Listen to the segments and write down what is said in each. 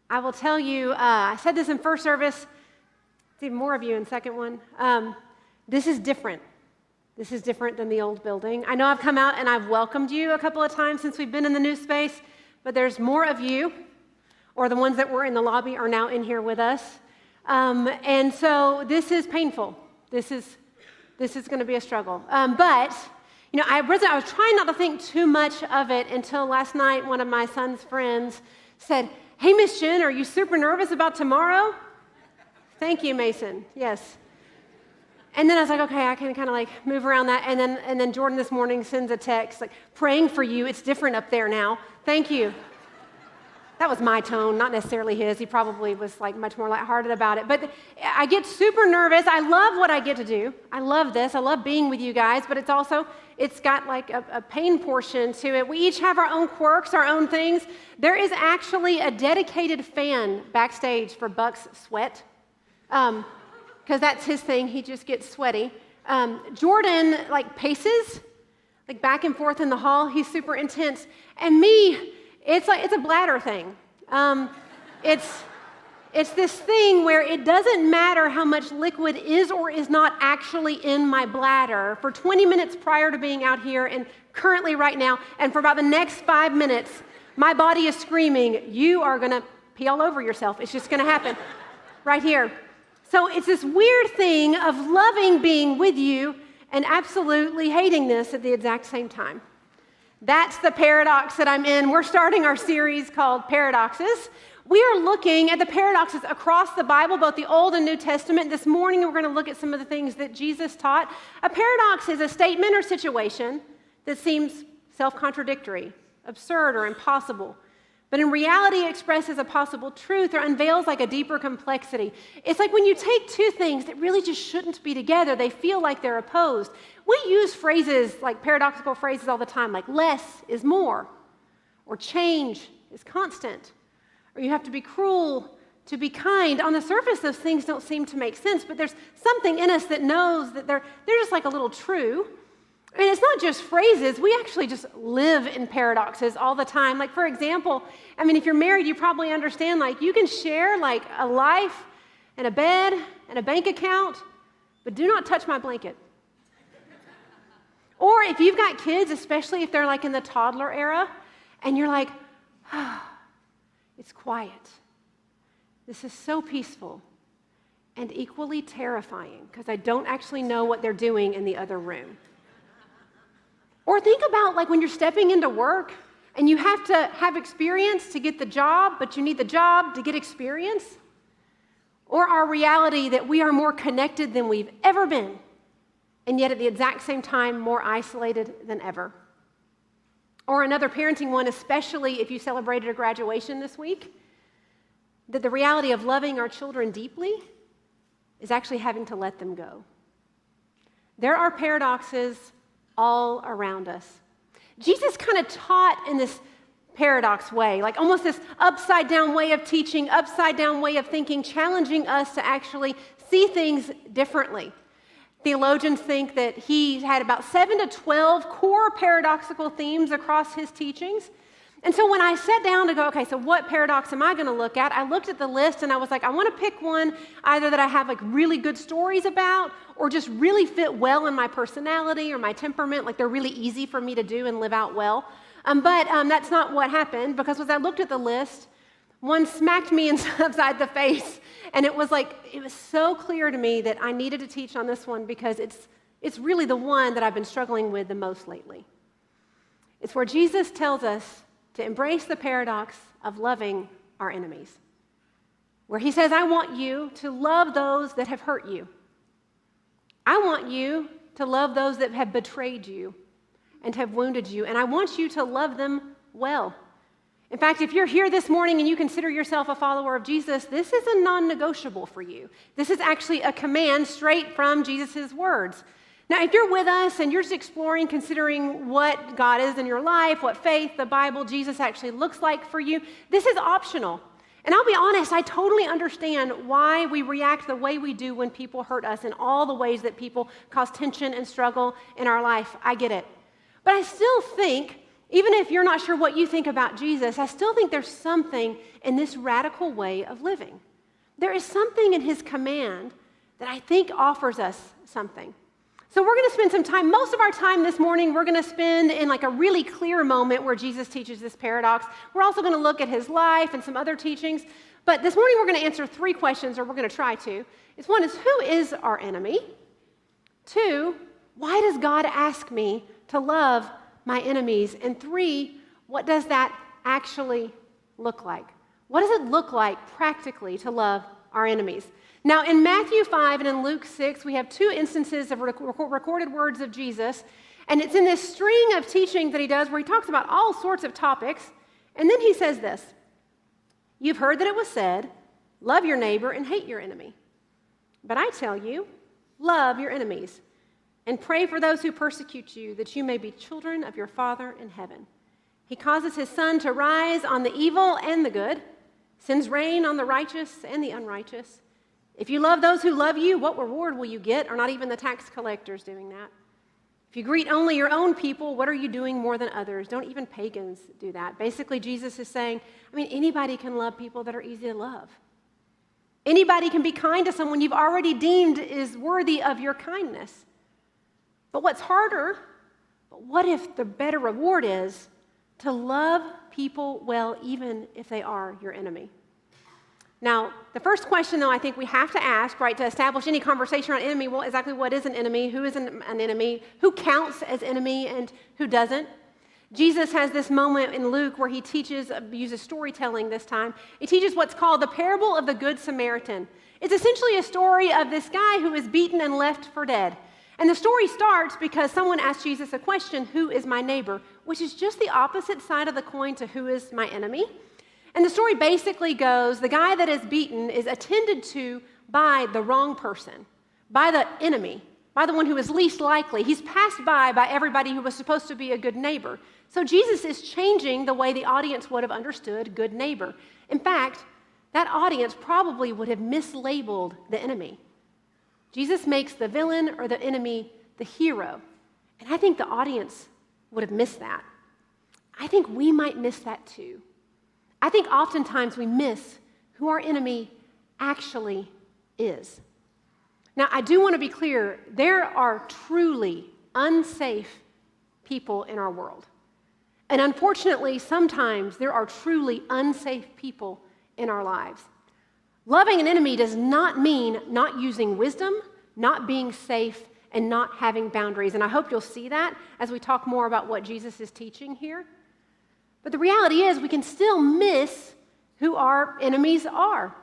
I will tell you, I said this in first service, it's even more of you in second one. This is different. This is different than the old building. I know I've come out and I've welcomed you a couple of times since we've been in the new space, but there's more of you, or the ones that were in the lobby are now in here with us. And so this is painful. This is going to be a struggle. But you know, I was trying not to think too much of it until last night one of my son's friends said, "Hey, Miss Jen, are you super nervous about tomorrow?" Thank you, Mason. Yes. And then I was like, okay, I can kind of like move around that. And then Jordan this morning sends a text like, "Praying for you. It's different up there now. Thank you." That was my tone, not necessarily his. He probably was like much more lighthearted about it. But I get super nervous. I love what I get to do. I love this. I love being with you guys. But it's got like a pain portion to it. We each have our own quirks, our own things. There is actually a dedicated fan backstage for Buck's sweat, because that's his thing. He just gets sweaty. Jordan like paces, like back and forth in the hall. He's super intense. And me, it's a bladder thing. It's this thing where it doesn't matter how much liquid is or is not actually in my bladder for 20 minutes prior to being out here and currently right now, and for about the next 5 minutes, my body is screaming, "You are going to pee all over yourself. It's just going to happen right here." So it's this weird thing of loving being with you and absolutely hating this at the exact same time. That's the paradox that I'm in. We're starting our series called Paradoxes. We are looking at the paradoxes across the Bible, both the Old and New Testament. This morning, we're going to look at some of the things that Jesus taught. A paradox is a statement or situation that seems self-contradictory, absurd, or impossible, but in reality expresses a possible truth or unveils like a deeper complexity. It's like when you take two things that really just shouldn't be together, they feel like they're opposed. We use phrases like paradoxical phrases all the time, like less is more, or change is constant, or you have to be cruel to be kind. On the surface, those things don't seem to make sense, but there's something in us that knows that they're just like a little true. And it's not just phrases. We actually just live in paradoxes all the time. Like, for example, I mean, if you're married, you probably understand, like, you can share, like, a life and a bed and a bank account, but do not touch my blanket. Or if you've got kids, especially if they're, like, in the toddler era, and you're like, it's quiet. This is so peaceful and equally terrifying because I don't actually know what they're doing in the other room. Or think about like when you're stepping into work and you have to have experience to get the job, but you need the job to get experience. Or our reality that we are more connected than we've ever been, and yet at the exact same time, more isolated than ever. Or another parenting one, especially if you celebrated a graduation this week, that the reality of loving our children deeply is actually having to let them go. There are paradoxes all around us. Jesus kind of taught in this paradox way, like almost this upside down way of teaching, upside down way of thinking, challenging us to actually see things differently. Theologians think that he had about 7 to 12 core paradoxical themes across his teachings. And so when I sat down to go, okay, so what paradox am I going to look at? I looked at the list and I was like, I want to pick one either that I have like really good stories about or just really fit well in my personality or my temperament, like they're really easy for me to do and live out well. But that's not what happened, because as I looked at the list, one smacked me upside the face. And it was so clear to me that I needed to teach on this one because it's really the one that I've been struggling with the most lately. It's where Jesus tells us to embrace the paradox of loving our enemies. Where he says, I want you to love those that have hurt you. I want you to love those that have betrayed you and have wounded you. And I want you to love them well. In fact, if you're here this morning and you consider yourself a follower of Jesus, this is a non-negotiable for you. This is actually a command straight from Jesus' words. Now, if you're with us and you're just exploring, considering what God is in your life, what faith, the Bible, Jesus actually looks like for you, this is optional. And I'll be honest, I totally understand why we react the way we do when people hurt us and all the ways that people cause tension and struggle in our life. I get it. But I still think, even if you're not sure what you think about Jesus, I still think there's something in this radical way of living. There is something in his command that I think offers us something. So we're going to spend some time, most of our time this morning, we're going to spend in like a really clear moment where Jesus teaches this paradox. We're also going to look at his life and some other teachings. But this morning we're going to answer 3 questions, or we're going to try to. One is, who is our enemy? 2, why does God ask me to love my enemies? And 3, what does that actually look like? What does it look like practically to love our enemies? Now, in Matthew 5 and in Luke 6, we have 2 instances of recorded words of Jesus, and it's in this string of teaching that he does where he talks about all sorts of topics, and then he says this, "You've heard that it was said, love your neighbor and hate your enemy. But I tell you, love your enemies, and pray for those who persecute you, that you may be children of your Father in heaven. He causes his sun to rise on the evil and the good, sends rain on the righteous and the unrighteous. If you love those who love you, what reward will you get? Are not even the tax collectors doing that? If you greet only your own people, what are you doing more than others? Don't even pagans do that." Basically, Jesus is saying, anybody can love people that are easy to love. Anybody can be kind to someone you've already deemed is worthy of your kindness. But what's harder, what if the better reward is to love people well, even if they are your enemy? Now, the first question, though, I think we have to ask, right, to establish any conversation around enemy, well, exactly what is an enemy? Who is an enemy? Who counts as enemy and who doesn't? Jesus has this moment in Luke where he uses storytelling this time. He teaches what's called the parable of the Good Samaritan. It's essentially a story of this guy who is beaten and left for dead. And the story starts because someone asked Jesus a question, who is my neighbor? Which is just the opposite side of the coin to who is my enemy. And the story basically goes, the guy that is beaten is attended to by the wrong person, by the enemy, by the one who is least likely. He's passed by everybody who was supposed to be a good neighbor. So Jesus is changing the way the audience would have understood good neighbor. In fact, that audience probably would have mislabeled the enemy. Jesus makes the villain or the enemy the hero. And I think the audience would have missed that. I think we might miss that too. I think oftentimes we miss who our enemy actually is. Now, I do want to be clear, there are truly unsafe people in our world. And unfortunately, sometimes there are truly unsafe people in our lives. Loving an enemy does not mean not using wisdom, not being safe, and not having boundaries. And I hope you'll see that as we talk more about what Jesus is teaching here. But the reality is we can still miss who our enemies are.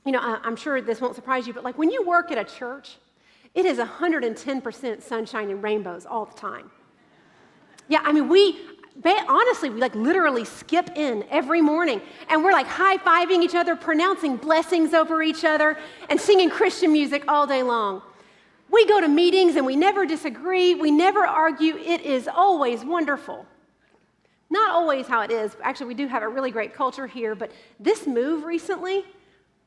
I'm sure this won't surprise you, but like when you work at a church, it is 110% sunshine and rainbows all the time. Yeah, we like literally skip in every morning and we're like high-fiving each other, pronouncing blessings over each other, and singing Christian music all day long. We go to meetings and we never disagree, we never argue, it is always wonderful. Not always how it is. Actually, we do have a really great culture here, but this move recently,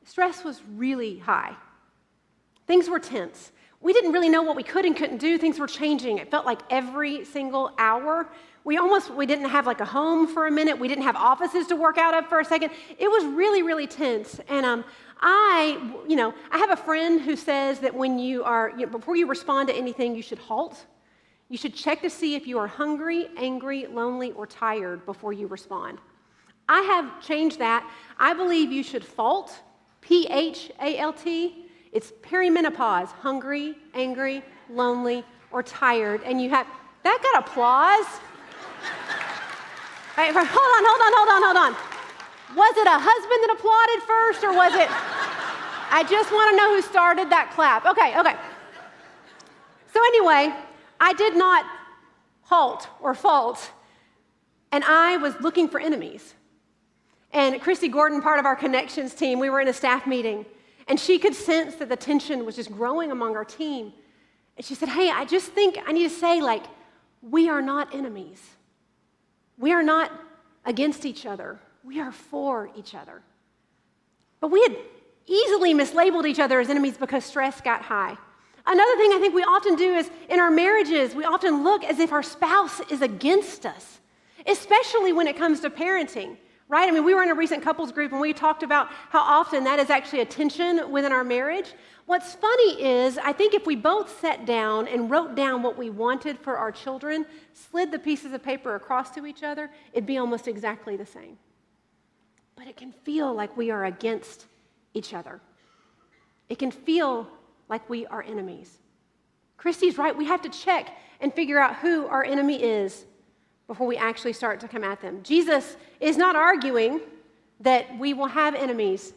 stress was really high. Things were tense. We didn't really know what we could and couldn't do. Things were changing. It felt like every single hour. We didn't have like a home for a minute. We didn't have offices to work out of for a second. It was really, really tense. And I have a friend who says that before you respond to anything, you should halt. You should check to see if you are hungry, angry, lonely, or tired before you respond. I have changed that. I believe you should fault, P-H-A-L-T. It's perimenopause, hungry, angry, lonely, or tired. And that got applause. Right, hold on. Was it a husband that applauded first, or was it? I just want to know who started that clap. Okay. So anyway, I did not halt or fault, and I was looking for enemies. And Christy Gordon, part of our connections team, we were in a staff meeting, and she could sense that the tension was just growing among our team. And she said, hey, I just think I need to say, like, we are not enemies. We are not against each other. We are for each other. But we had easily mislabeled each other as enemies because stress got high. Another thing I think we often do is in our marriages, we often look as if our spouse is against us, especially when it comes to parenting, right? I mean, we were in a recent couples group and we talked about how often that is actually a tension within our marriage. What's funny is, I think if we both sat down and wrote down what we wanted for our children, slid the pieces of paper across to each other, it'd be almost exactly the same. But it can feel like we are against each other. It can feel like we are enemies. Christy's right. We have to check and figure out who our enemy is before we actually start to come at them. Jesus is not arguing that we will have enemies.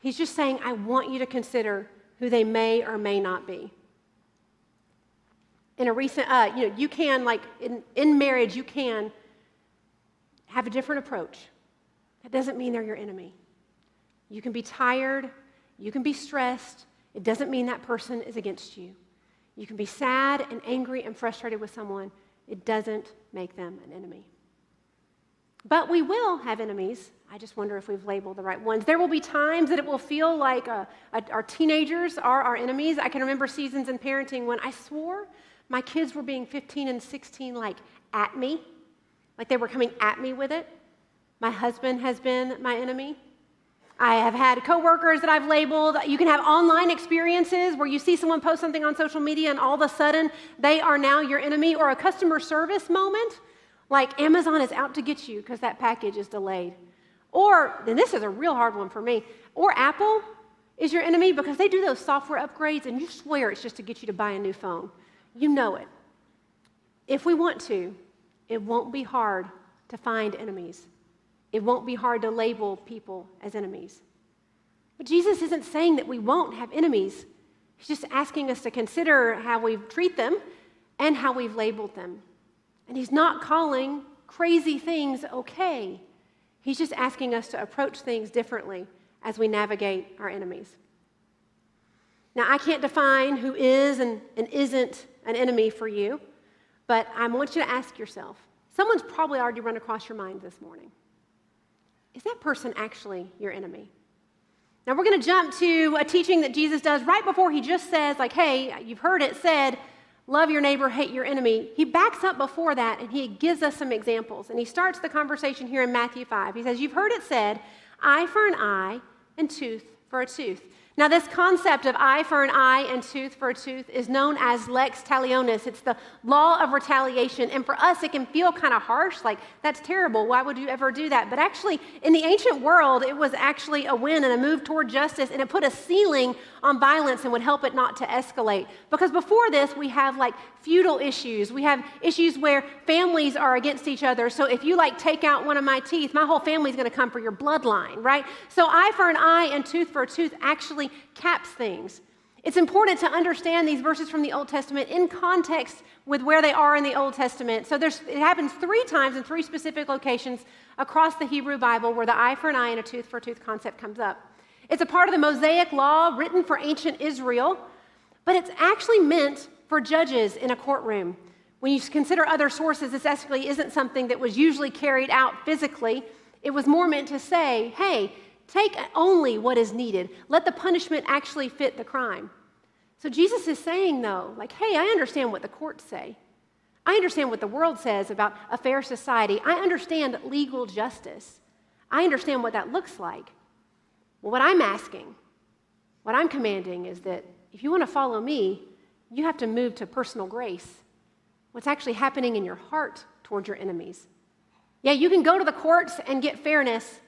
He's just saying, I want you to consider who they may or may not be. In a recent, you can, like in marriage, you can have a different approach. That doesn't mean they're your enemy. You can be tired. You can be stressed. It doesn't mean that person is against you. You can be sad and angry and frustrated with someone. It doesn't make them an enemy. But we will have enemies. I just wonder if we've labeled the right ones. There will be times that it will feel like our teenagers are our enemies. I can remember seasons in parenting when I swore my kids were being 15 and 16 like at me, like they were coming at me with it. My husband has been my enemy. I have had coworkers that I've labeled. You can have online experiences where you see someone post something on social media and all of a sudden they are now your enemy, or a customer service moment like Amazon is out to get you because that package is delayed. Or, and this is a real hard one for me, or Apple is your enemy because they do those software upgrades and you swear it's just to get you to buy a new phone. You know it. If we want to, it won't be hard to find enemies. It won't be hard to label people as enemies. But Jesus isn't saying that we won't have enemies. He's just asking us to consider how we treat them and how we've labeled them. And he's not calling crazy things okay. He's just asking us to approach things differently as we navigate our enemies. Now, I can't define who is and isn't an enemy for you, but I want you to ask yourself, someone's probably already run across your mind this morning. Is that person actually your enemy? Now we're going to jump to a teaching that Jesus does right before he just says, like, hey, you've heard it said, love your neighbor, hate your enemy. He backs up before that and he gives us some examples. And he starts the conversation here in Matthew 5. He says, you've heard it said, eye for an eye and tooth for a tooth. Now, this concept of eye for an eye and tooth for a tooth is known as lex talionis. It's the law of retaliation. And for us, it can feel kind of harsh, like, that's terrible. Why would you ever do that? But actually, in the ancient world, it was actually a win and a move toward justice, and it put a ceiling on violence and would help it not to escalate. Because before this, we have like feudal issues. We have issues where families are against each other. So if you like take out one of my teeth, my whole family's going to come for your bloodline, right? So eye for an eye and tooth for a tooth actually caps things. It's important to understand these verses from the Old Testament in context with where they are in the Old Testament. So it happens 3 times in 3 specific locations across the Hebrew Bible where the eye for an eye and a tooth for a tooth concept comes up. It's a part of the Mosaic law written for ancient Israel, but it's actually meant for judges in a courtroom. When you consider other sources, this actually isn't something that was usually carried out physically. It was more meant to say, hey, take only what is needed. Let the punishment actually fit the crime. So Jesus is saying, though, like, hey, I understand what the courts say. I understand what the world says about a fair society. I understand legal justice. I understand what that looks like. Well, what I'm asking, what I'm commanding is that if you want to follow me, you have to move to personal grace. What's actually happening in your heart towards your enemies. Yeah, you can go to the courts and get fairness,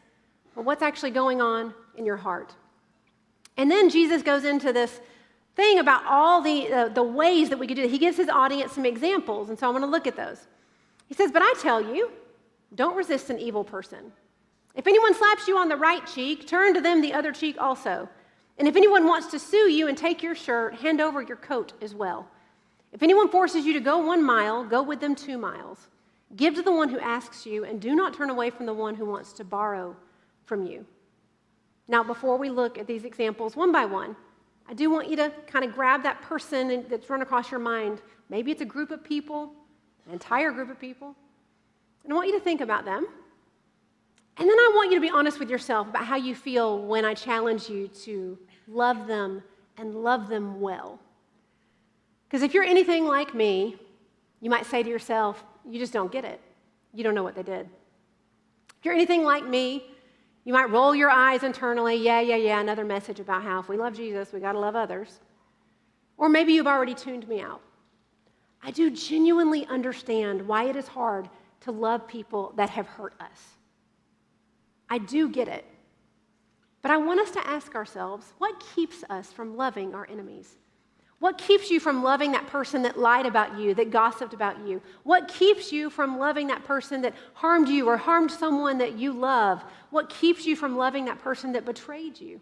but what's actually going on in your heart? And then Jesus goes into this thing about all the ways that we could do it. He gives his audience some examples, and so I want to look at those. He says, but I tell you, don't resist an evil person. If anyone slaps you on the right cheek, turn to them the other cheek also. And if anyone wants to sue you and take your shirt, hand over your coat as well. If anyone forces you to go 1 mile, go with them 2 miles. Give to the one who asks you, and do not turn away from the one who wants to borrow from you. Now, before we look at these examples one by one, I do want you to kind of grab that person that's run across your mind. Maybe it's a group of people, an entire group of people. And I want you to think about them. And then I want you to be honest with yourself about how you feel when I challenge you to love them and love them well. Because if you're anything like me, you might say to yourself, you just don't get it. You don't know what they did. If you're anything like me, you might roll your eyes internally, yeah, another message about how if we love Jesus, we got to love others. Or maybe you've already tuned me out. I do genuinely understand why it is hard to love people that have hurt us. I do get it. But I want us to ask ourselves, what keeps us from loving our enemies? What keeps you from loving that person that lied about you, that gossiped about you? What keeps you from loving that person that harmed you or harmed someone that you love? What keeps you from loving that person that betrayed you?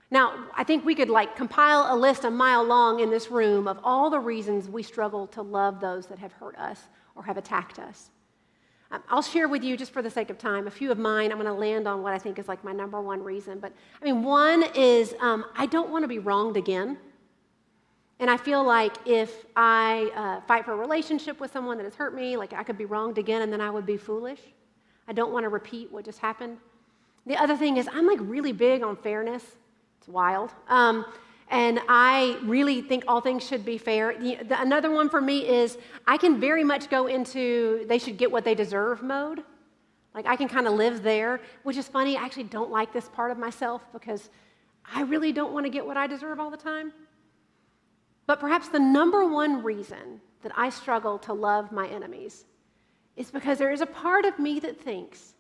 Now, I think we could compile a list a mile long in this room of all the reasons we struggle to love those that have hurt us or have attacked us. I'll share with you, just for the sake of time, a few of mine. I'm going to land on what I think is my number one reason. But one is I don't want to be wronged again. And I feel like if I fight for a relationship with someone that has hurt me, I could be wronged again and then I would be foolish. I don't want to repeat what just happened. The other thing is I'm really big on fairness. It's wild. And I really think all things should be fair. Another one for me is I can very much go into they should get what they deserve mode. I can kind of live there, which is funny. I actually don't like this part of myself because I really don't want to get what I deserve all the time. But perhaps the number one reason that I struggle to love my enemies is because there is a part of me that thinks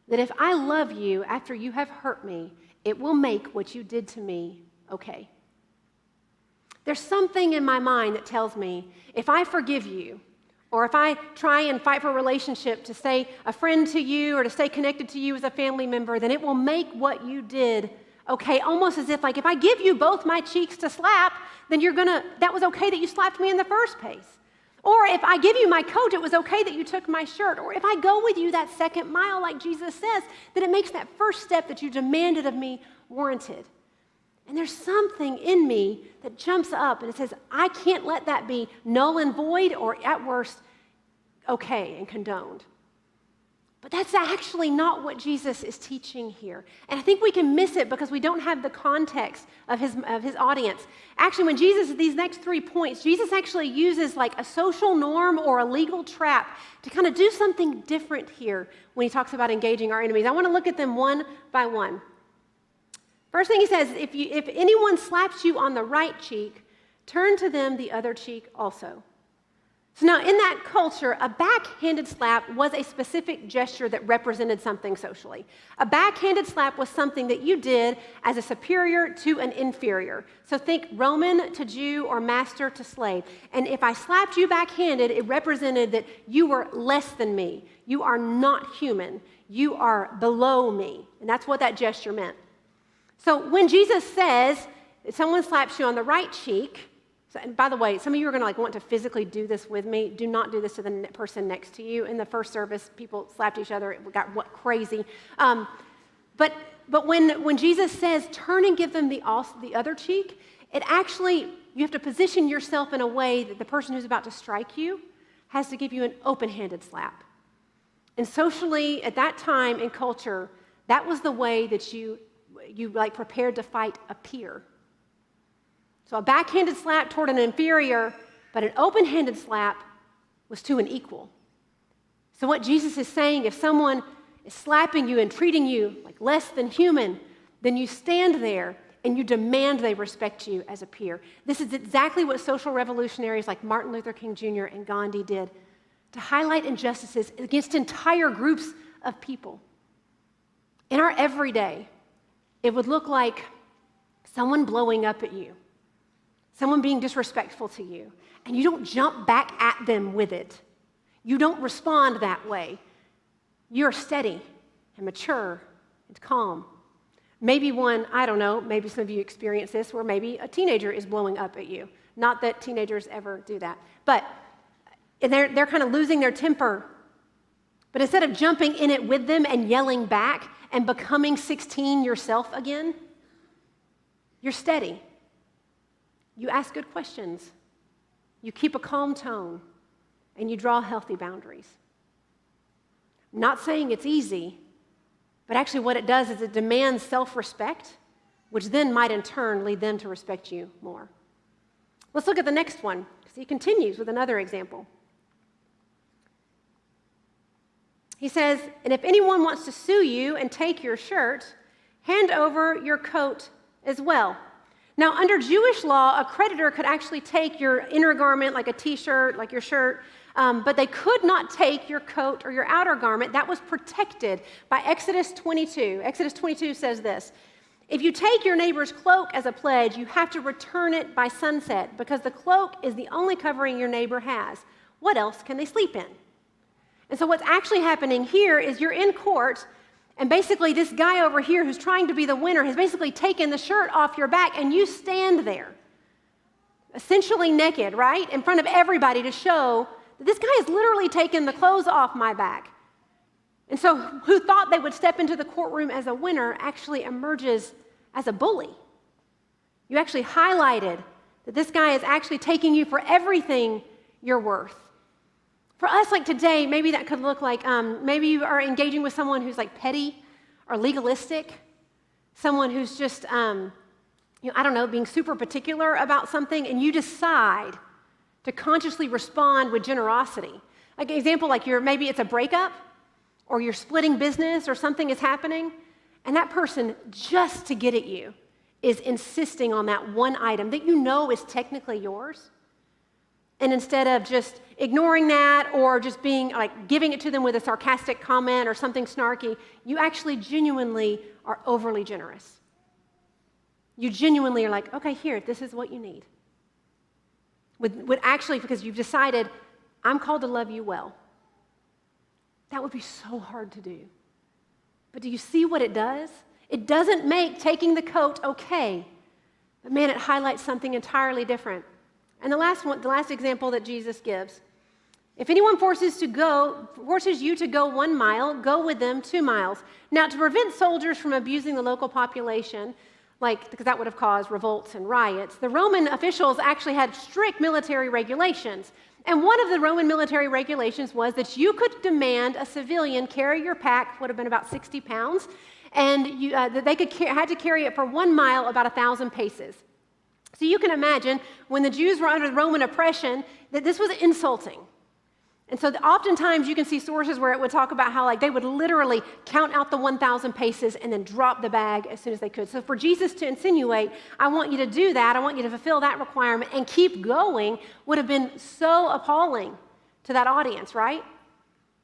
that if I love you after you have hurt me, it will make what you did to me okay. There's something in my mind that tells me if I forgive you, or if I try and fight for a relationship to stay a friend to you or to stay connected to you as a family member, then it will make what you did okay, almost as if if I give you both my cheeks to slap, then that was okay that you slapped me in the first place. Or if I give you my coat, it was okay that you took my shirt. Or if I go with you that second mile, like Jesus says, then it makes that first step that you demanded of me warranted. And there's something in me that jumps up and it says, I can't let that be null and void or at worst, okay and condoned. But that's actually not what Jesus is teaching here. And I think we can miss it because we don't have the context of his audience. Actually, when Jesus, these next 3 points, Jesus actually uses a social norm or a legal trap to kind of do something different here when he talks about engaging our enemies. I want to look at them one by one. First thing he says, if anyone slaps you on the right cheek, turn to them the other cheek also. So now in that culture, a backhanded slap was a specific gesture that represented something socially. A backhanded slap was something that you did as a superior to an inferior. So think Roman to Jew or master to slave. And if I slapped you backhanded, it represented that you were less than me. You are not human. You are below me. And that's what that gesture meant. So when Jesus says, if someone slaps you on the right cheek, and by the way, some of you are going to want to physically do this with me. Do not do this to the person next to you. In the first service, people slapped each other. It got crazy. But when Jesus says, turn and give them the other cheek, it actually, you have to position yourself in a way that the person who's about to strike you has to give you an open-handed slap. And socially, at that time in culture, that was the way that you prepared to fight a peer. So a backhanded slap toward an inferior, but an open-handed slap was to an equal. So what Jesus is saying, if someone is slapping you and treating you like less than human, then you stand there and you demand they respect you as a peer. This is exactly what social revolutionaries like Martin Luther King Jr. and Gandhi did to highlight injustices against entire groups of people. In our everyday, it would look like someone blowing up at you, someone being disrespectful to you, and you don't jump back at them with it. You don't respond that way. You're steady and mature and calm. Maybe maybe some of you experience this where maybe a teenager is blowing up at you. Not that teenagers ever do that. But they're kind of losing their temper, But instead of jumping in it with them and yelling back and becoming 16 yourself again, you're steady. You ask good questions. You keep a calm tone, and you draw healthy boundaries. I'm not saying it's easy, but actually what it does is it demands self-respect, which then might in turn lead them to respect you more. Let's look at the next one, because he continues with another example. He says, and if anyone wants to sue you and take your shirt, hand over your coat as well. Now, under Jewish law, a creditor could actually take your inner garment, like a t-shirt, like your shirt, but they could not take your coat or your outer garment. That was protected by Exodus 22. Exodus 22 says this, if you take your neighbor's cloak as a pledge, you have to return it by sunset because the cloak is the only covering your neighbor has. What else can they sleep in? And so what's actually happening here is you're in court, and basically this guy over here who's trying to be the winner has basically taken the shirt off your back, and you stand there, essentially naked, right, in front of everybody to show that this guy has literally taken the clothes off my back. And so who thought they would step into the courtroom as a winner actually emerges as a bully. You actually highlighted that this guy is actually taking you for everything you're worth. For us, like today, maybe that could look like maybe you are engaging with someone who's like petty or legalistic, someone who's just, being super particular about something, and you decide to consciously respond with generosity. Like an example, like maybe it's a breakup, or you're splitting business, or something is happening, and that person, just to get at you, is insisting on that one item that you know is technically yours. And instead of just ignoring that or just being like giving it to them with a sarcastic comment or something snarky, you actually genuinely are overly generous. You genuinely are like, okay, here, this is what you need. Would actually, because you've decided, I'm called to love you well. That would be so hard to do. But do you see what it does? It doesn't make taking the coat okay, but man, it highlights something entirely different. And the last example that Jesus gives, if anyone forces you to go 1 mile, go with them 2 miles. Now, to prevent soldiers from abusing the local population, because that would have caused revolts and riots, the Roman officials actually had strict military regulations. And one of the Roman military regulations was that you could demand a civilian carry your pack, would have been about 60 pounds, and that they had to carry it for 1 mile, about 1,000 paces. So you can imagine when the Jews were under Roman oppression that this was insulting. And so oftentimes you can see sources where it would talk about how they would literally count out the 1,000 paces and then drop the bag as soon as they could. So for Jesus to insinuate, I want you to do that, I want you to fulfill that requirement and keep going, would have been so appalling to that audience, right?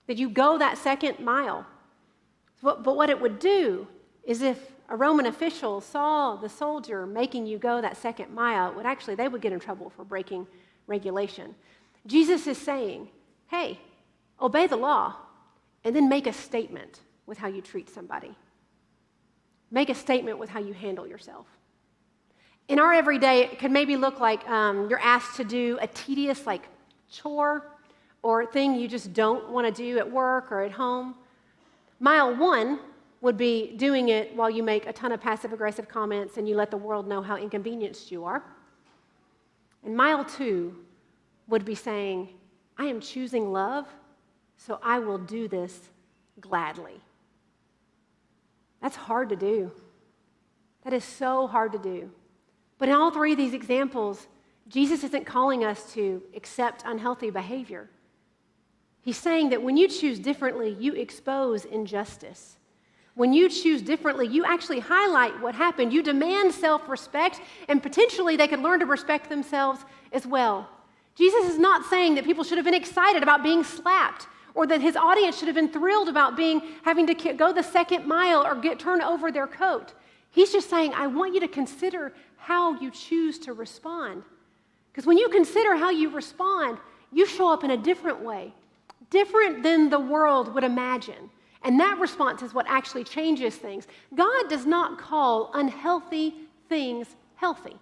That you go that second mile. But what it would do is if a Roman official saw the soldier making you go that second mile, they would get in trouble for breaking regulation. Jesus is saying, hey, obey the law, and then make a statement with how you treat somebody. Make a statement with how you handle yourself. In our everyday, it could maybe look like you're asked to do a tedious chore or thing you just don't want to do at work or at home. Mile 1 would be doing it while you make a ton of passive-aggressive comments and you let the world know how inconvenienced you are. And mile 2 would be saying, I am choosing love, so I will do this gladly. That's hard to do. That is so hard to do. But in all three of these examples, Jesus isn't calling us to accept unhealthy behavior. He's saying that when you choose differently, you expose injustice. When you choose differently, you actually highlight what happened. You demand self-respect, and potentially they could learn to respect themselves as well. Jesus is not saying that people should have been excited about being slapped or that his audience should have been thrilled about having to go the second mile or turn over their coat. He's just saying, I want you to consider how you choose to respond. Because when you consider how you respond, you show up in a different way, different than the world would imagine. And that response is what actually changes things. God does not call unhealthy things healthy.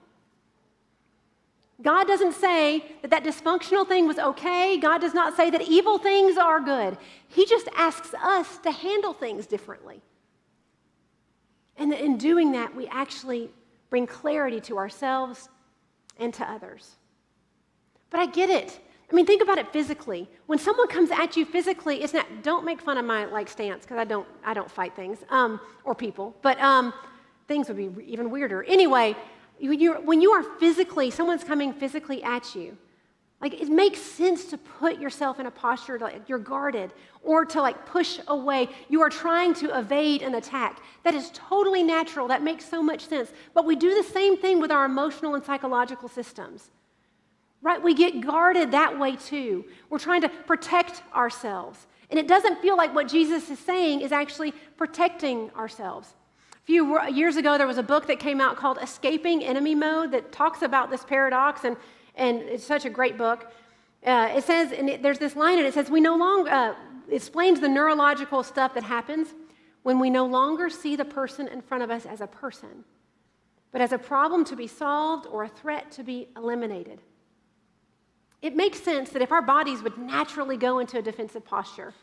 God doesn't say that that dysfunctional thing was okay. God does not say that evil things are good. He just asks us to handle things differently. And in doing that, we actually bring clarity to ourselves and to others. But I get it. I mean, think about it physically. When someone comes at you physically, it's not, don't make fun of my stance, because I don't fight things, or people, but things would be even weirder. Anyway, when you are physically, someone's coming physically at you, it makes sense to put yourself in a posture like you're guarded, or to push away. You are trying to evade an attack. That is totally natural. That makes so much sense. But we do the same thing with our emotional and psychological systems. Right? We get guarded that way too. We're trying to protect ourselves. And it doesn't feel like what Jesus is saying is actually protecting ourselves. A few years ago, there was a book that came out called Escaping Enemy Mode that talks about this paradox, and it's such a great book. It says, there's this line, and it says, we no longer, explains the neurological stuff that happens when we no longer see the person in front of us as a person, but as a problem to be solved or a threat to be eliminated. It makes sense that if our bodies would naturally go into a defensive posture,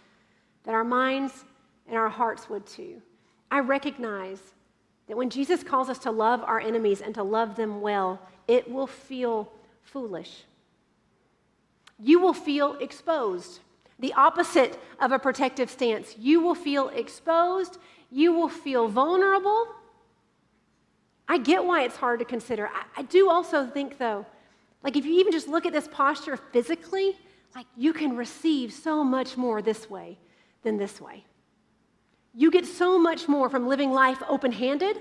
that our minds and our hearts would too. I recognize that when Jesus calls us to love our enemies and to love them well, it will feel foolish. You will feel exposed, the opposite of a protective stance. You will feel exposed. You will feel vulnerable. I get why it's hard to consider. I do also think, though, if you even just look at this posture physically, you can receive so much more this way than this way. You get so much more from living life open-handed,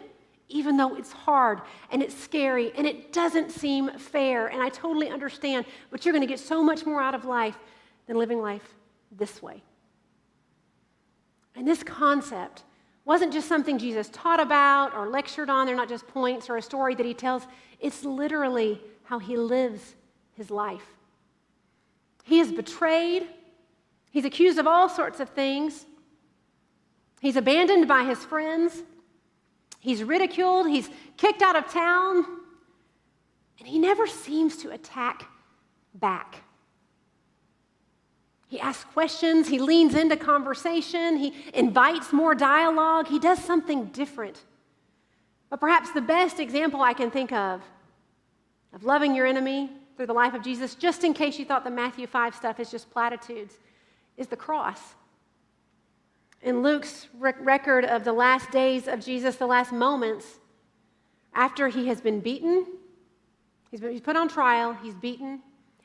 even though it's hard and it's scary and it doesn't seem fair, and I totally understand, but you're going to get so much more out of life than living life this way. And this concept wasn't just something Jesus taught about or lectured on. They're not just points or a story that he tells. It's literally how he lives his life. He is betrayed. He's accused of all sorts of things. He's abandoned by his friends. He's ridiculed. He's kicked out of town. And he never seems to attack back. He asks questions. He leans into conversation. He invites more dialogue. He does something different. But perhaps the best example I can think of loving your enemy through the life of Jesus, just in case you thought the Matthew 5 stuff is just platitudes, is the cross. In Luke's record of the last days of Jesus, the last moments, after he has been beaten, he's put on trial, he's beaten,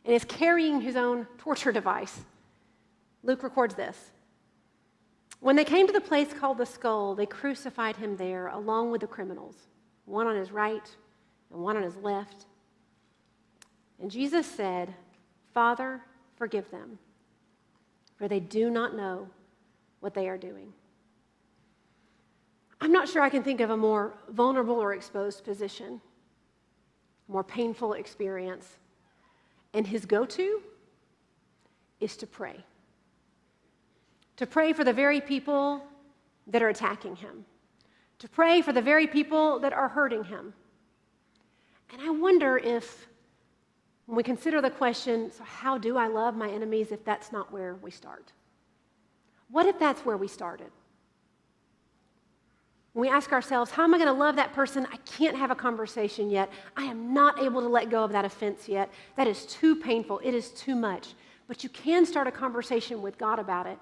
and is carrying his own torture device. Luke records this. When they came to the place called the Skull, they crucified him there along with the criminals, one on his right and one on his left. And Jesus said, "Father, forgive them, for they do not know what they are doing." I'm not sure I can think of a more vulnerable or exposed position, more painful experience. And his go-to is to pray. To pray for the very people that are attacking him. To pray for the very people that are hurting him. And I wonder if, when we consider the question, so how do I love my enemies, if that's not where we start? What if that's where we started? When we ask ourselves, how am I going to love that person? I can't have a conversation yet. I am not able to let go of that offense yet. That is too painful. It is too much. But you can start a conversation with God about it.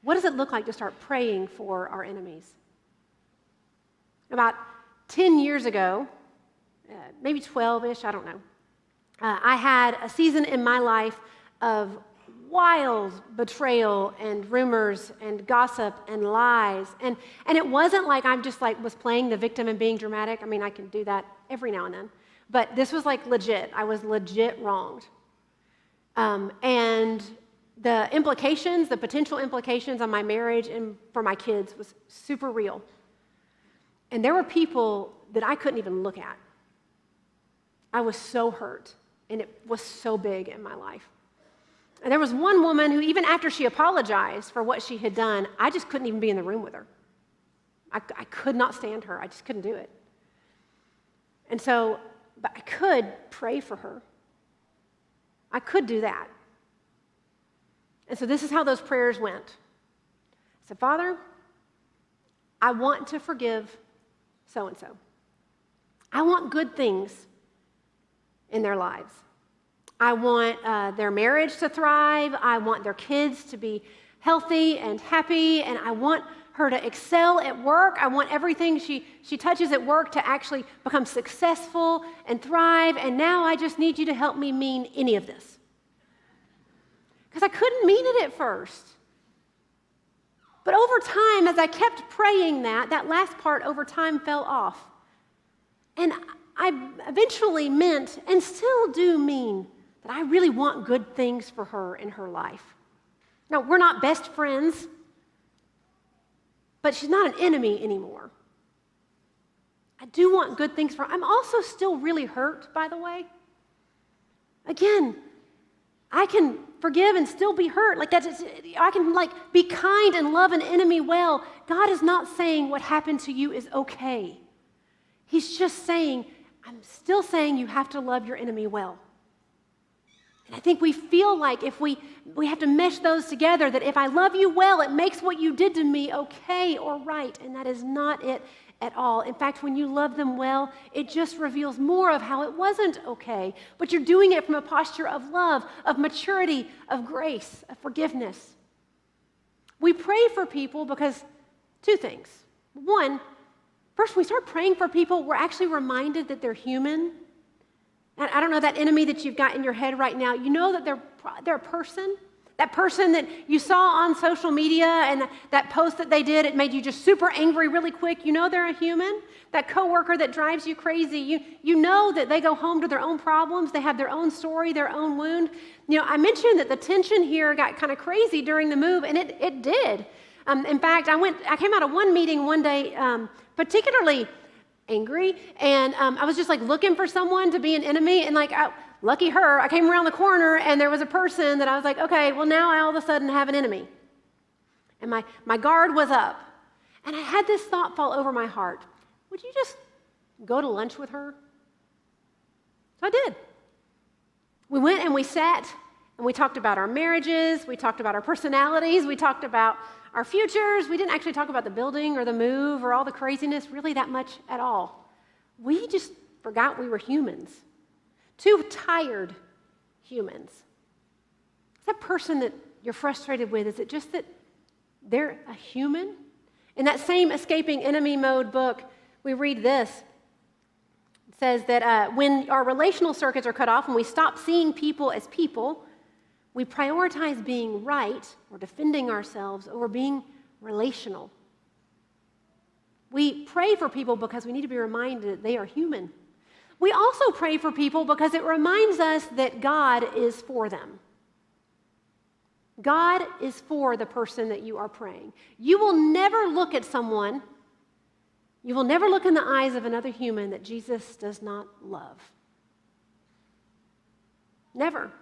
What does it look like to start praying for our enemies? About 10 years ago, maybe 12-ish, I don't know, I had a season in my life of wild betrayal and rumors and gossip and lies. And it wasn't like I'm just was playing the victim and being dramatic. I mean, I can do that every now and then. But this was legit. I was legit wronged. And the implications, the potential implications on my marriage and for my kids was super real. And there were people that I couldn't even look at. I was so hurt, and it was so big in my life. And there was one woman who, even after she apologized for what she had done, I just couldn't even be in the room with her. I could not stand her. I just couldn't do it. And so But I could pray for her. I could do that. And so this is how those prayers went. I said, Father, I want to forgive so-and-so. I want good things in their lives. I want their marriage to thrive. I want their kids to be healthy and happy. And I want her to excel at work. I want everything she touches at work to actually become successful and thrive. And now I just need you to help me mean any of this. Because I couldn't mean it at first. But over time, as I kept praying that last part over time fell off. And I eventually meant, and still do mean, that I really want good things for her in her life. Now, we're not best friends, but she's not an enemy anymore. I do want good things for her. I'm also still really hurt, by the way. Again, I can forgive and still be hurt. I can be kind and love an enemy well. God is not saying what happened to you is okay. He's just saying, I'm still saying you have to love your enemy well. And I think we feel like if we have to mesh those together, that if I love you well, it makes what you did to me okay or right, and that is not it at all. In fact, when you love them well, it just reveals more of how it wasn't okay, but you're doing it from a posture of love, of maturity, of grace, of forgiveness. We pray for people because two things. One, first, when we start praying for people, we're actually reminded that they're human. And I don't know, that enemy that you've got in your head right now, you know that they're a person. That person that you saw on social media and that post that they did, it made you just super angry really quick. You know they're a human. That coworker that drives you crazy, you know that they go home to their own problems. They have their own story, their own wound. You know, I mentioned that the tension here got kind of crazy during the move, and it did. In fact, I came out of one meeting one day particularly angry, and I was just looking for someone to be an enemy, and lucky her, I came around the corner and there was a person that I was like, okay, well now I all of a sudden have an enemy. And my guard was up. And I had this thought fall over my heart. Would you just go to lunch with her? So I did. We went and we sat and we talked about our marriages, we talked about our personalities, we talked about our futures. We didn't actually talk about the building or the move or all the craziness really that much at all. We just forgot we were humans. Two tired humans. Is that person that you're frustrated with, is it just that they're a human? In that same Escaping Enemy Mode book, we read this. It says that when our relational circuits are cut off, when we stop seeing people as people, we prioritize being right or defending ourselves over being relational. We pray for people because we need to be reminded that they are human. We also pray for people because it reminds us that God is for them. God is for the person that you are praying. You will never look at someone, you will never look in the eyes of another human that Jesus does not love. Never.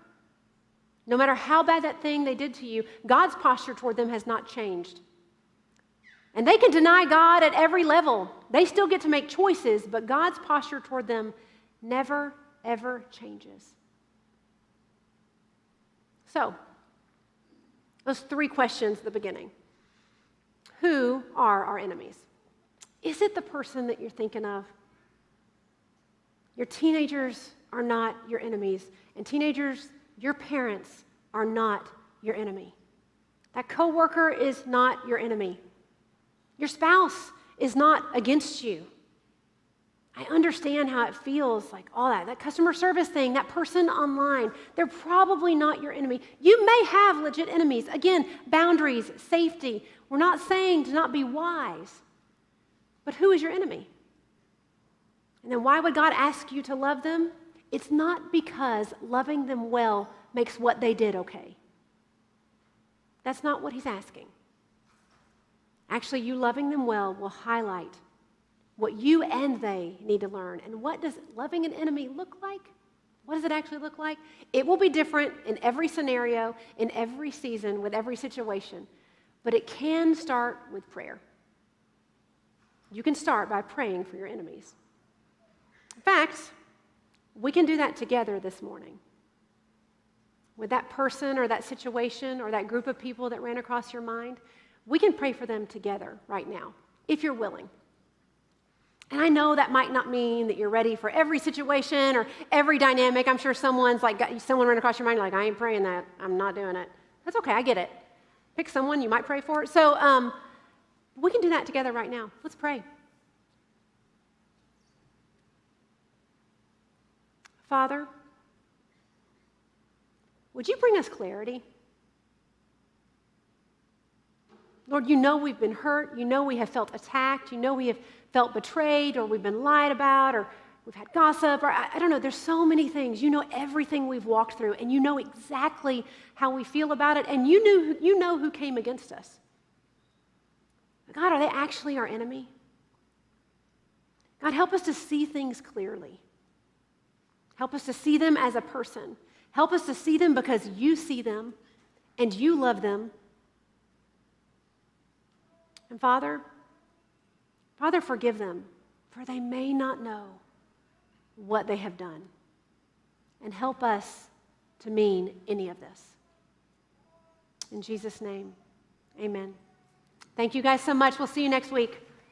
No matter how bad that thing they did to you, God's posture toward them has not changed. And they can deny God at every level. They still get to make choices, but God's posture toward them never, ever changes. So, those three questions at the beginning. Who are our enemies? Is it the person that you're thinking of? Your teenagers are not your enemies. And teenagers, your parents are not your enemy. That coworker is not your enemy. Your spouse is not against you. I understand how it feels, all that customer service thing, that person online, they're probably not your enemy. You may have legit enemies. Again, boundaries, safety. We're not saying to not be wise, but who is your enemy? And then why would God ask you to love them? It's not because loving them well makes what they did okay. That's not what he's asking. Actually, you loving them well will highlight what you and they need to learn. And what does loving an enemy look like? What does it actually look like? It will be different in every scenario, in every season, with every situation. But it can start with prayer. You can start by praying for your enemies. In fact, We can do that together this morning. With that person or that situation or that group of people that ran across your mind, we can pray for them together right now, if you're willing. And I know that might not mean that you're ready for every situation or every dynamic. I'm sure someone ran across your mind, like, I ain't praying that. I'm not doing it. That's okay, I get it. Pick someone you might pray for. So we can do that together right now. Let's pray. Father, would you bring us clarity? Lord, you know we've been hurt. You know we have felt attacked. You know we have felt betrayed, or we've been lied about, or we've had gossip, or I don't know. There's so many things. You know everything we've walked through, and you know exactly how we feel about it, and you know who came against us. God, are they actually our enemy? God, help us to see things clearly. Help us to see them as a person. Help us to see them because you see them and you love them. And Father, forgive them, for they may not know what they have done. And help us to mean any of this. In Jesus' name, amen. Thank you guys so much. We'll see you next week.